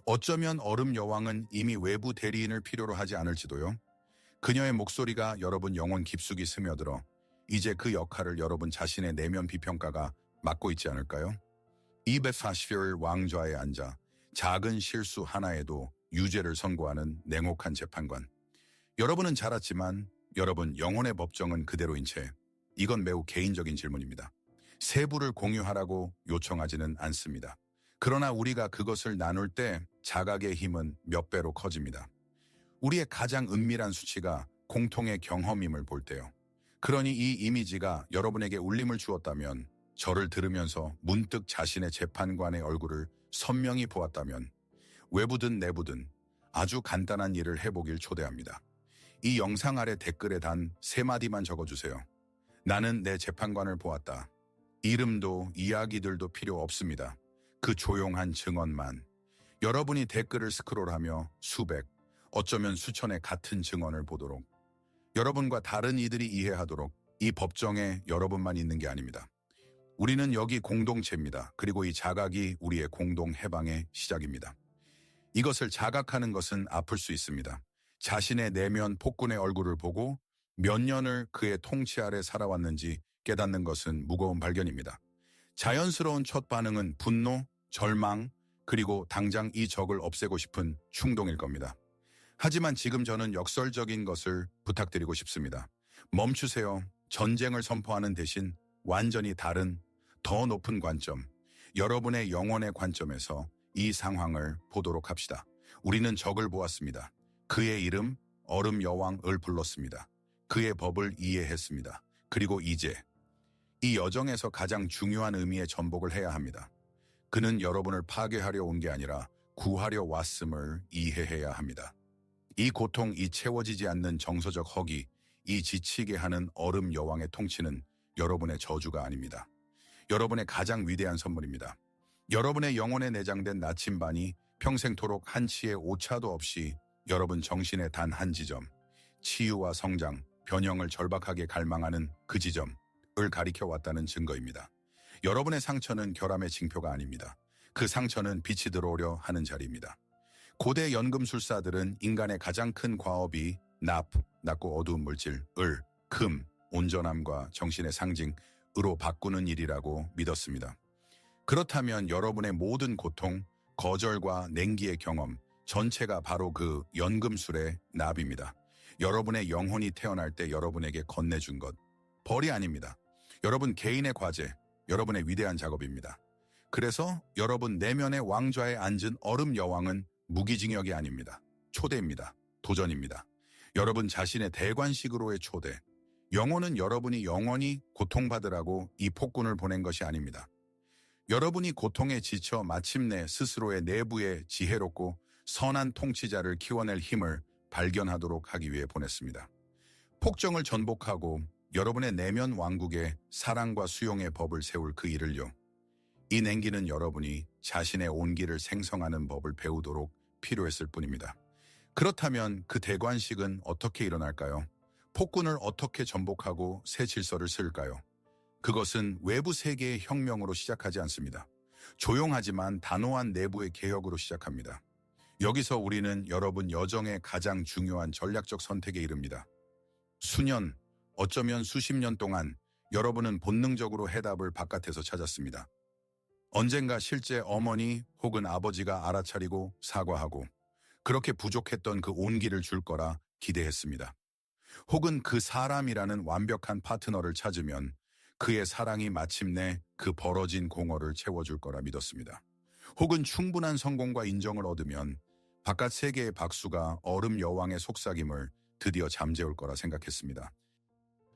어쩌면 얼음 여왕은 이미 외부 대리인을 필요로 하지 않을지도요. 그녀의 목소리가 여러분 영혼 깊숙이 스며들어 이제 그 역할을 여러분 자신의 내면 비평가가 맡고 있지 않을까요? 240일 왕좌에 앉아 작은 실수 하나에도 유죄를 선고하는 냉혹한 재판관. 여러분은 잘 알았지만 여러분 영혼의 법정은 그대로인 채 이건 매우 개인적인 질문입니다. 세부를 공유하라고 요청하지는 않습니다. 그러나 우리가 그것을 나눌 때 자각의 힘은 몇 배로 커집니다. 우리의 가장 은밀한 수치가 공통의 경험임을 볼 때요. 그러니 이 이미지가 여러분에게 울림을 주었다면, 저를 들으면서 문득 자신의 재판관의 얼굴을 선명히 보았다면, 외부든 내부든 아주 간단한 일을 해보길 초대합니다. 이 영상 아래 댓글에 단 3마디만 적어주세요. 나는 내 재판관을 보았다. 이름도 이야기들도 필요 없습니다. 그 조용한 증언만. 여러분이 댓글을 스크롤하며 수백, 어쩌면 수천의 같은 증언을 보도록, 여러분과 다른 이들이 이해하도록 이 법정에 여러분만 있는 게 아닙니다. 우리는 여기 공동체입니다. 그리고 이 자각이 우리의 공동 해방의 시작입니다. 이것을 자각하는 것은 아플 수 있습니다. 자신의 내면 폭군의 얼굴을 보고 몇 년을 그의 통치 아래 살아왔는지 깨닫는 것은 무거운 발견입니다. 자연스러운 첫 반응은 분노, 절망, 그리고 당장 이 적을 없애고 싶은 충동일 겁니다. 하지만 지금 저는 역설적인 것을 부탁드리고 싶습니다. 멈추세요. 전쟁을 선포하는 대신 완전히 다른, 더 높은 관점, 여러분의 영혼의 관점에서 이 상황을 보도록 합시다. 우리는 적을 보았습니다. 그의 이름, 얼음 여왕을 불렀습니다. 그의 법을 이해했습니다. 그리고 이제 이 여정에서 가장 중요한 의미의 전복을 해야 합니다. 그는 여러분을 파괴하려 온 게 아니라 구하려 왔음을 이해해야 합니다. 이 고통, 이 채워지지 않는 정서적 허기, 이 지치게 하는 얼음 여왕의 통치는 여러분의 저주가 아닙니다. 여러분의 가장 위대한 선물입니다. 여러분의 영혼에 내장된 나침반이 평생토록 한치의 오차도 없이 여러분 정신의 단 한 지점, 치유와 성장, 변형을 절박하게 갈망하는 그 지점을 가리켜 왔다는 증거입니다. 여러분의 상처는 결함의 징표가 아닙니다. 그 상처는 빛이 들어오려 하는 자리입니다. 고대 연금술사들은 인간의 가장 큰 과업이 낮고 어두운 물질, 금, 온전함과 정신의 상징으로 바꾸는 일이라고 믿었습니다. 그렇다면 여러분의 모든 고통, 거절과 냉기의 경험 전체가 바로 그 연금술의 납입니다. 여러분의 영혼이 태어날 때 여러분에게 건네준 것, 벌이 아닙니다. 여러분 개인의 과제, 여러분의 위대한 작업입니다. 그래서 여러분 내면의 왕좌에 앉은 얼음 여왕은 무기징역이 아닙니다. 초대입니다. 도전입니다. 여러분 자신의 대관식으로의 초대. 영혼은 여러분이 영원히 고통받으라고 이 폭군을 보낸 것이 아닙니다. 여러분이 고통에 지쳐 마침내 스스로의 내부에 지혜롭고 선한 통치자를 키워낼 힘을 발견하도록 하기 위해 보냈습니다. 폭정을 전복하고 여러분의 내면 왕국에 사랑과 수용의 법을 세울 그 일을요. 이 냉기는 여러분이 자신의 온기를 생성하는 법을 배우도록 필요했을 뿐입니다. 그렇다면 그 대관식은 어떻게 일어날까요? 폭군을 어떻게 전복하고 새 질서를 세울까요? 그것은 외부 세계의 혁명으로 시작하지 않습니다. 조용하지만 단호한 내부의 개혁으로 시작합니다. 여기서 우리는 여러분 여정의 가장 중요한 전략적 선택에 이릅니다. 수년, 어쩌면 수십 년 동안 여러분은 본능적으로 해답을 바깥에서 찾았습니다. 언젠가 실제 어머니 혹은 아버지가 알아차리고 사과하고 그렇게 부족했던 그 온기를 줄 거라 기대했습니다. 혹은 그 사람이라는 완벽한 파트너를 찾으면 그의 사랑이 마침내 그 벌어진 공허를 채워줄 거라 믿었습니다. 혹은 충분한 성공과 인정을 얻으면 바깥 세계의 박수가 얼음 여왕의 속삭임을 드디어 잠재울 거라 생각했습니다.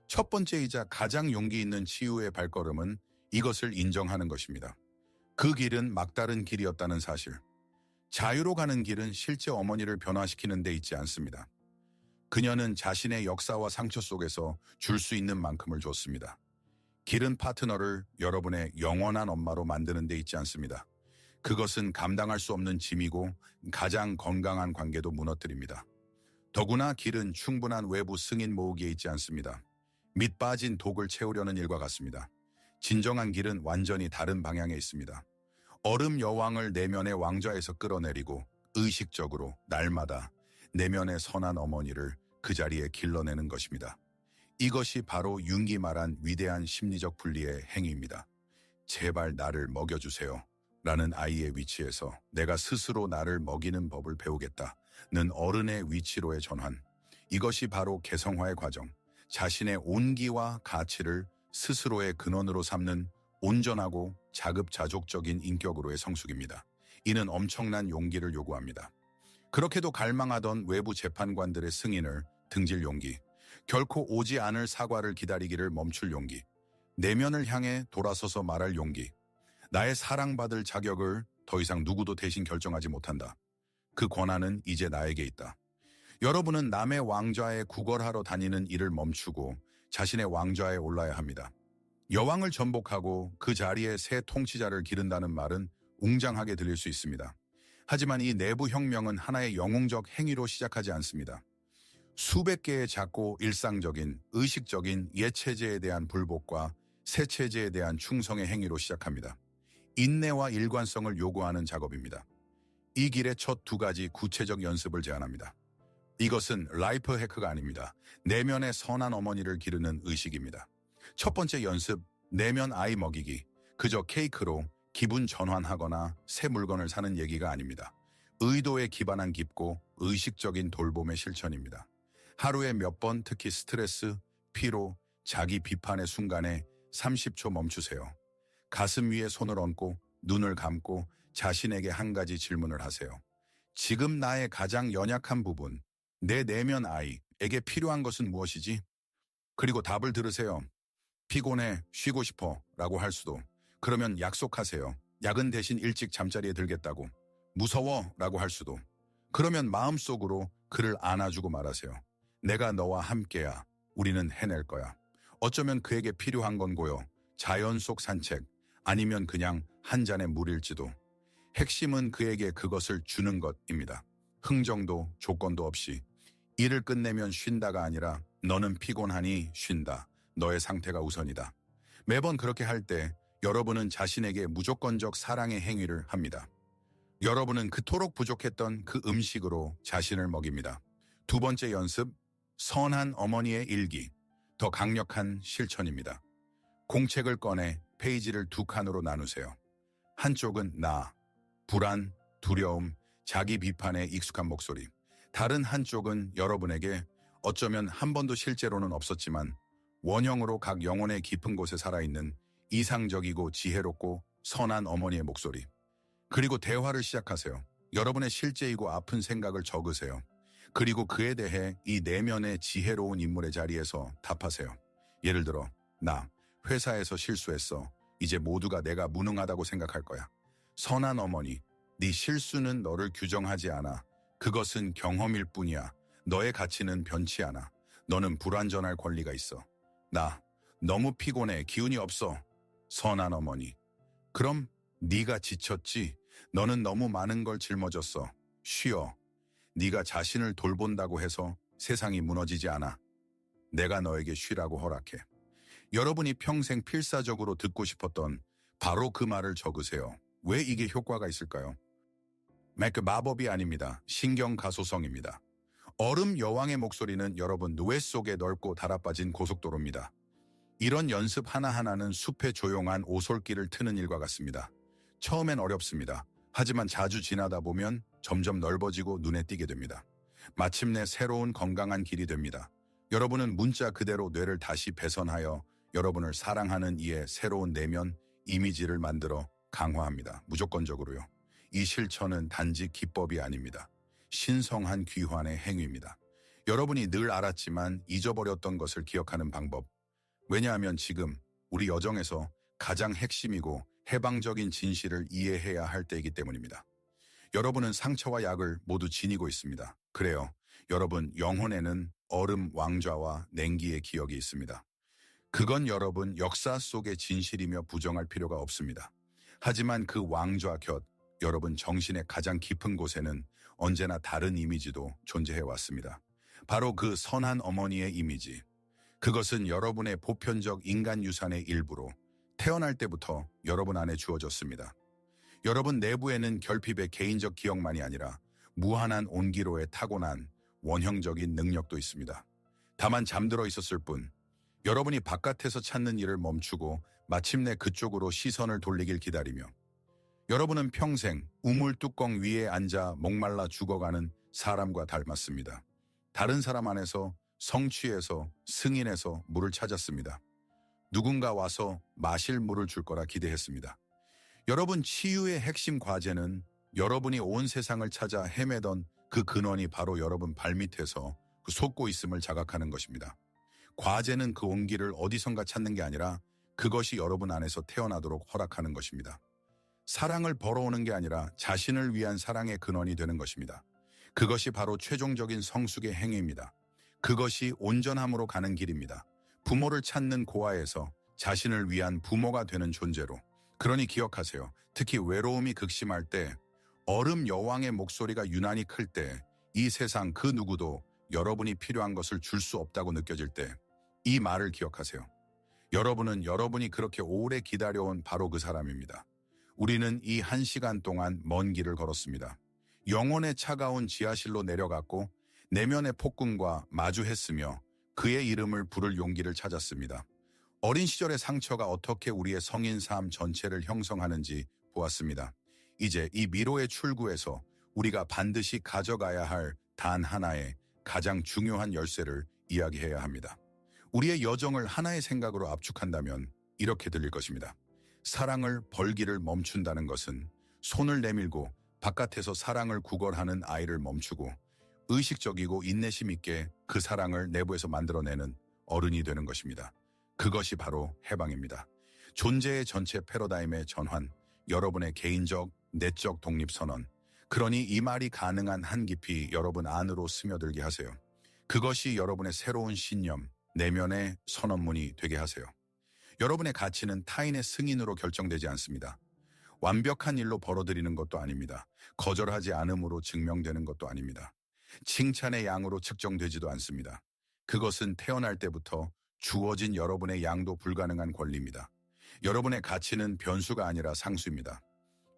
첫 번째이자 가장 용기 있는 치유의 발걸음은 이것을 인정하는 것입니다. 그 길은 막다른 길이었다는 사실. 자유로 가는 길은 실제 어머니를 변화시키는 데 있지 않습니다. 그녀는 자신의 역사와 상처 속에서 줄 수 있는 만큼을 줬습니다. 길은 파트너를 여러분의 영원한 엄마로 만드는 데 있지 않습니다. 그것은 감당할 수 없는 짐이고 가장 건강한 관계도 무너뜨립니다. 더구나 길은 충분한 외부 승인 모으기에 있지 않습니다. 밑 빠진 독을 채우려는 일과 같습니다. 진정한 길은 완전히 다른 방향에 있습니다. 얼음 여왕을 내면의 왕좌에서 끌어내리고 의식적으로 날마다 내면의 선한 어머니를 그 자리에 길러내는 것입니다. 이것이 바로 융기 말한 위대한 심리적 분리의 행위입니다. 제발 나를 먹여주세요. 라는 아이의 위치에서 내가 스스로 나를 먹이는 법을 배우겠다는 어른의 위치로의 전환. 이것이 바로 개성화의 과정. 자신의 온기와 가치를 스스로의 근원으로 삼는 온전하고 자급자족적인 인격으로의 성숙입니다. 이는 엄청난 용기를 요구합니다. 그렇게도 갈망하던 외부 재판관들의 승인을 등질 용기, 결코 오지 않을 사과를 기다리기를 멈출 용기, 내면을 향해 돌아서서 말할 용기, 나의 사랑받을 자격을 더 이상 누구도 대신 결정하지 못한다. 그 권한은 이제 나에게 있다. 여러분은 남의 왕좌에 구걸하러 다니는 일을 멈추고 자신의 왕좌에 올라야 합니다. 여왕을 전복하고 그 자리에 새 통치자를 기른다는 말은 웅장하게 들릴 수 있습니다. 하지만 이 내부 혁명은 하나의 영웅적 행위로 시작하지 않습니다. 수백 개의 작고 일상적인, 의식적인 옛 체제에 대한 불복과 새 체제에 대한 충성의 행위로 시작합니다. 인내와 일관성을 요구하는 작업입니다. 이 길의 첫 두 가지 구체적 연습을 제안합니다. 이것은 라이프 해크가 아닙니다. 내면의 선한 어머니를 기르는 의식입니다. 첫 번째 연습, 내면 아이 먹이기. 그저 케이크로 기분 전환하거나 새 물건을 사는 얘기가 아닙니다. 의도에 기반한 깊고 의식적인 돌봄의 실천입니다. 하루에 몇 번, 특히 스트레스, 피로, 자기 비판의 순간에 30초 멈추세요. 가슴 위에 손을 얹고 눈을 감고 자신에게 한 가지 질문을 하세요. 지금 나의 가장 연약한 부분, 내 내면 아이에게 필요한 것은 무엇이지? 그리고 답을 들으세요. 피곤해, 쉬고 싶어 라고 할 수도. 그러면 약속하세요. 야근 대신 일찍 잠자리에 들겠다고. 무서워 라고 할 수도. 그러면 마음속으로 그를 안아주고 말하세요. 내가 너와 함께야. 우리는 해낼 거야. 어쩌면 그에게 필요한 건 고요. 자연 속 산책, 아니면 그냥 한 잔의 물일지도. 핵심은 그에게 그것을 주는 것입니다. 흥정도 조건도 없이. 일을 끝내면 쉰다가 아니라 너는 피곤하니 쉰다. 너의 상태가 우선이다. 매번 그렇게 할 때 여러분은 자신에게 무조건적 사랑의 행위를 합니다. 여러분은 그토록 부족했던 그 음식으로 자신을 먹입니다. 두 번째 연습, 선한 어머니의 일기. 더 강력한 실천입니다. 공책을 꺼내 페이지를 두 칸으로 나누세요. 한쪽은 나, 불안, 두려움, 자기 비판에 익숙한 목소리. 다른 한쪽은 여러분에게 어쩌면 한 번도 실제로는 없었지만 원형으로 각 영혼의 깊은 곳에 살아있는 이상적이고 지혜롭고 선한 어머니의 목소리. 그리고 대화를 시작하세요. 여러분의 실제이고 아픈 생각을 적으세요. 그리고 그에 대해 이 내면의 지혜로운 인물의 자리에서 답하세요. 예를 들어, 나 회사에서 실수했어. 이제 모두가 내가 무능하다고 생각할 거야. 선한 어머니, 네 실수는 너를 규정하지 않아. 그것은 경험일 뿐이야. 너의 가치는 변치 않아. 너는 불완전할 권리가 있어. 나 너무 피곤해. 기운이 없어. 선한 어머니. 그럼 네가 지쳤지? 너는 너무 많은 걸 짊어졌어. 쉬어. 네가 자신을 돌본다고 해서 세상이 무너지지 않아. 내가 너에게 쉬라고 허락해. 여러분이 평생 필사적으로 듣고 싶었던 바로 그 말을 적으세요. 왜 이게 효과가 있을까요? 마법이 아닙니다. 신경 가소성입니다. 얼음 여왕의 목소리는 여러분 뇌 속에 넓고 달아빠진 고속도로입니다. 이런 연습 하나하나는 숲의 조용한 오솔길을 트는 일과 같습니다. 처음엔 어렵습니다. 하지만 자주 지나다 보면 점점 넓어지고 눈에 띄게 됩니다. 마침내 새로운 건강한 길이 됩니다. 여러분은 문자 그대로 뇌를 다시 배선하여 여러분을 사랑하는 이의 새로운 내면 이미지를 만들어 강화합니다. 무조건적으로요. 이 실천은 단지 기법이 아닙니다. 신성한 귀환의 행위입니다. 여러분이 늘 알았지만 잊어버렸던 것을 기억하는 방법. 왜냐하면 지금 우리 여정에서 가장 핵심이고 해방적인 진실을 이해해야 할 때이기 때문입니다. 여러분은 상처와 약을 모두 지니고 있습니다. 그래요. 여러분 영혼에는 얼음 왕좌와 냉기의 기억이 있습니다. 그건 여러분 역사 속의 진실이며 부정할 필요가 없습니다. 하지만 그 왕좌 곁 여러분 정신의 가장 깊은 곳에는 언제나 다른 이미지도 존재해 왔습니다. 바로 그 선한 어머니의 이미지. 그것은 여러분의 보편적 인간 유산의 일부로 태어날 때부터 여러분 안에 주어졌습니다. 여러분 내부에는 결핍의 개인적 기억만이 아니라 무한한 온기로의 타고난 원형적인 능력도 있습니다. 다만 잠들어 있었을 뿐, 여러분이 바깥에서 찾는 일을 멈추고 마침내 그쪽으로 시선을 돌리길 기다리며 여러분은 평생 우물 뚜껑 위에 앉아 목말라 죽어가는 사람과 닮았습니다. 다른 사람 안에서 성취해서 승인해서 물을 찾았습니다. 누군가 와서 마실 물을 줄 거라 기대했습니다. 여러분 치유의 핵심 과제는 여러분이 온 세상을 찾아 헤매던 그 근원이 바로 여러분 발밑에서 그 솟고 있음을 자각하는 것입니다. 과제는 그 온기를 어디선가 찾는 게 아니라 그것이 여러분 안에서 태어나도록 허락하는 것입니다. 사랑을 벌어오는 게 아니라 자신을 위한 사랑의 근원이 되는 것입니다. 그것이 바로 최종적인 성숙의 행위입니다. 그것이 온전함으로 가는 길입니다. 부모를 찾는 고아에서 자신을 위한 부모가 되는 존재로. 그러니 기억하세요. 특히 외로움이 극심할 때, 얼음 여왕의 목소리가 유난히 클 때, 이 세상 그 누구도 여러분이 필요한 것을 줄 수 없다고 느껴질 때, 이 말을 기억하세요. 여러분은 여러분이 그렇게 오래 기다려온 바로 그 사람입니다. 우리는 이 1시간 동안 먼 길을 걸었습니다. 영혼의 차가운 지하실로 내려갔고 내면의 폭군과 마주했으며 그의 이름을 부를 용기를 찾았습니다. 어린 시절의 상처가 어떻게 우리의 성인 삶 전체를 형성하는지 보았습니다. 이제 이 미로의 출구에서 우리가 반드시 가져가야 할 단 하나의 가장 중요한 열쇠를 이야기해야 합니다. 우리의 여정을 하나의 생각으로 압축한다면 이렇게 들릴 것입니다. 사랑을 벌기를 멈춘다는 것은 손을 내밀고 바깥에서 사랑을 구걸하는 아이를 멈추고 의식적이고 인내심 있게 그 사랑을 내부에서 만들어내는 어른이 되는 것입니다. 그것이 바로 해방입니다. 존재의 전체 패러다임의 전환, 여러분의 개인적, 내적 독립선언. 그러니 이 말이 가능한 한 깊이 여러분 안으로 스며들게 하세요. 그것이 여러분의 새로운 신념, 내면의 선언문이 되게 하세요. 여러분의 가치는 타인의 승인으로 결정되지 않습니다. 완벽한 일로 벌어들이는 것도 아닙니다. 거절하지 않음으로 증명되는 것도 아닙니다. 칭찬의 양으로 측정되지도 않습니다. 그것은 태어날 때부터 주어진 여러분의 양도 불가능한 권리입니다. 여러분의 가치는 변수가 아니라 상수입니다.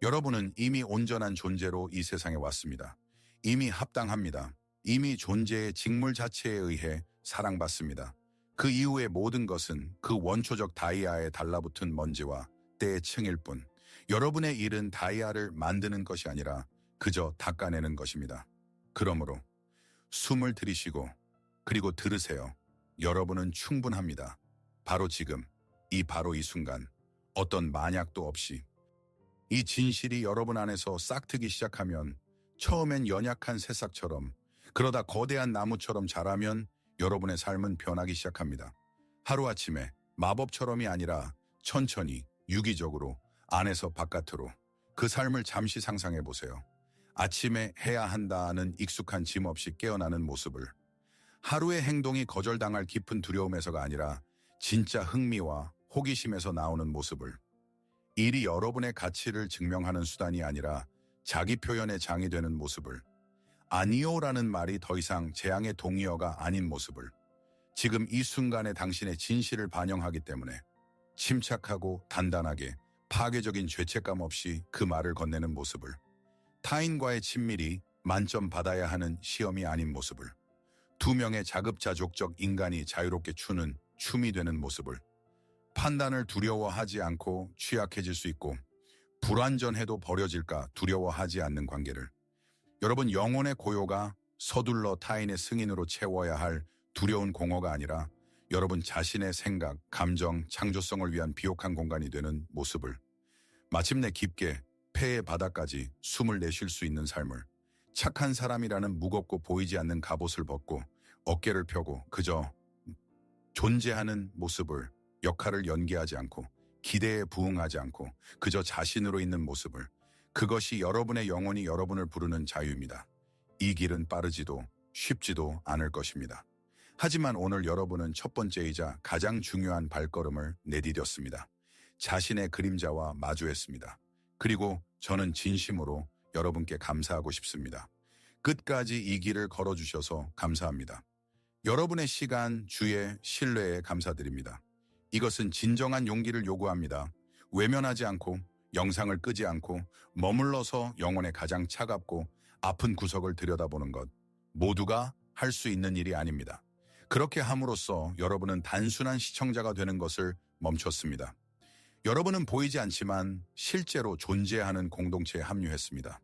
여러분은 이미 온전한 존재로 이 세상에 왔습니다. 이미 합당합니다. 이미 존재의 직물 자체에 의해 사랑받습니다. 그 이후의 모든 것은 그 원초적 다이아에 달라붙은 먼지와 때의 층일 뿐, 여러분의 일은 다이아를 만드는 것이 아니라 그저 닦아내는 것입니다. 그러므로 숨을 들이쉬고 그리고 들으세요. 여러분은 충분합니다. 바로 지금, 바로 이 순간, 어떤 만약도 없이. 이 진실이 여러분 안에서 싹트기 시작하면 처음엔 연약한 새싹처럼, 그러다 거대한 나무처럼 자라면 여러분의 삶은 변하기 시작합니다. 하루아침에 마법처럼이 아니라 천천히 유기적으로 안에서 바깥으로 그 삶을 잠시 상상해 보세요. 아침에 해야 한다는 익숙한 짐 없이 깨어나는 모습을. 하루의 행동이 거절당할 깊은 두려움에서가 아니라 진짜 흥미와 호기심에서 나오는 모습을. 일이 여러분의 가치를 증명하는 수단이 아니라 자기 표현의 장이 되는 모습을. 아니요라는 말이 더 이상 재앙의 동의어가 아닌 모습을. 지금 이 순간에 당신의 진실을 반영하기 때문에 침착하고 단단하게 파괴적인 죄책감 없이 그 말을 건네는 모습을. 타인과의 친밀이 만점 받아야 하는 시험이 아닌 모습을. 두 명의 자급자족적 인간이 자유롭게 추는 춤이 되는 모습을. 판단을 두려워하지 않고 취약해질 수 있고 불완전해도 버려질까 두려워하지 않는 관계를. 여러분 영혼의 고요가 서둘러 타인의 승인으로 채워야 할 두려운 공허가 아니라 여러분 자신의 생각, 감정, 창조성을 위한 비옥한 공간이 되는 모습을, 마침내 깊게 폐의 바닥까지 숨을 내쉴 수 있는 삶을, 착한 사람이라는 무겁고 보이지 않는 갑옷을 벗고 어깨를 펴고 그저 존재하는 모습을, 역할을 연기하지 않고 기대에 부응하지 않고 그저 자신으로 있는 모습을, 그것이 여러분의 영혼이 여러분을 부르는 자유입니다. 이 길은 빠르지도 쉽지도 않을 것입니다. 하지만 오늘 여러분은 첫 번째이자 가장 중요한 발걸음을 내디뎠습니다. 자신의 그림자와 마주했습니다. 그리고 저는 진심으로 여러분께 감사하고 싶습니다. 끝까지 이 길을 걸어주셔서 감사합니다. 여러분의 시간, 주의, 신뢰에 감사드립니다. 이것은 진정한 용기를 요구합니다. 외면하지 않고, 영상을 끄지 않고, 머물러서 영혼의 가장 차갑고 아픈 구석을 들여다보는 것, 모두가 할 수 있는 일이 아닙니다. 그렇게 함으로써 여러분은 단순한 시청자가 되는 것을 멈췄습니다. 여러분은 보이지 않지만 실제로 존재하는 공동체에 합류했습니다.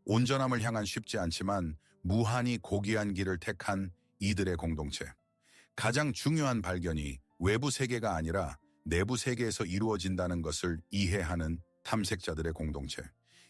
온전함을 향한 쉽지 않지만 무한히 고귀한 길을 택한 이들의 공동체. 가장 중요한 발견이 외부 세계가 아니라 내부 세계에서 이루어진다는 것을 이해하는 탐색자들의 공동체.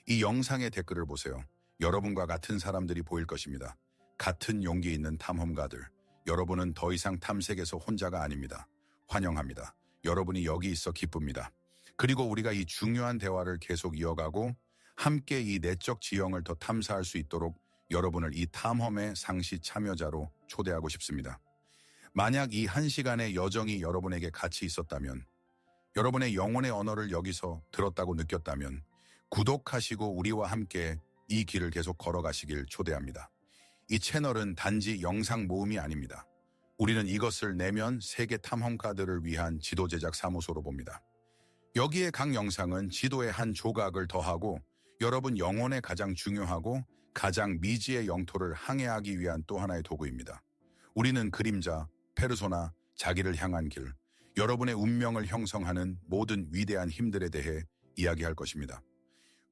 이 영상의 댓글을 보세요. 여러분과 같은 사람들이 보일 것입니다. 같은 용기 있는 탐험가들. 여러분은 더 이상 탐색에서 혼자가 아닙니다. 환영합니다. 여러분이 여기 있어 기쁩니다. 그리고 우리가 이 중요한 대화를 계속 이어가고 함께 이 내적 지형을 더 탐사할 수 있도록 여러분을 이 탐험의 상시 참여자로 초대하고 싶습니다. 만약 이 1시간의 여정이 여러분에게 가치 있었다면, 여러분의 영혼의 언어를 여기서 들었다고 느꼈다면 구독하시고 우리와 함께 이 길을 계속 걸어가시길 초대합니다. 이 채널은 단지 영상 모음이 아닙니다. 우리는 이것을 내면 세계 탐험가들을 위한 지도 제작 사무소로 봅니다. 여기에 각 영상은 지도의 한 조각을 더하고 여러분 영혼의 가장 중요하고 가장 미지의 영토를 항해하기 위한 또 하나의 도구입니다. 우리는 그림자, 페르소나, 자기를 향한 길, 여러분의 운명을 형성하는 모든 위대한 힘들에 대해 이야기할 것입니다.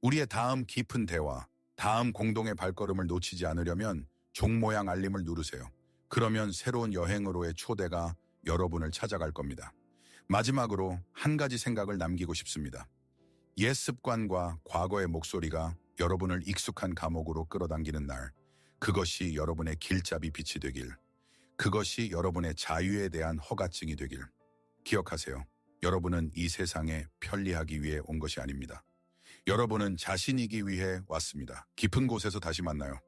우리의 다음 깊은 대화, 다음 공동의 발걸음을 놓치지 않으려면 종 모양 알림을 누르세요. 그러면 새로운 여행으로의 초대가 여러분을 찾아갈 겁니다. 마지막으로 한 가지 생각을 남기고 싶습니다. 옛 습관과 과거의 목소리가 여러분을 익숙한 감옥으로 끌어당기는 날, 그것이 여러분의 길잡이 빛이 되길, 그것이 여러분의 자유에 대한 허가증이 되길. 기억하세요. 여러분은 이 세상에 편리하기 위해 온 것이 아닙니다. 여러분은 자신이기 위해 왔습니다. 깊은 곳에서 다시 만나요.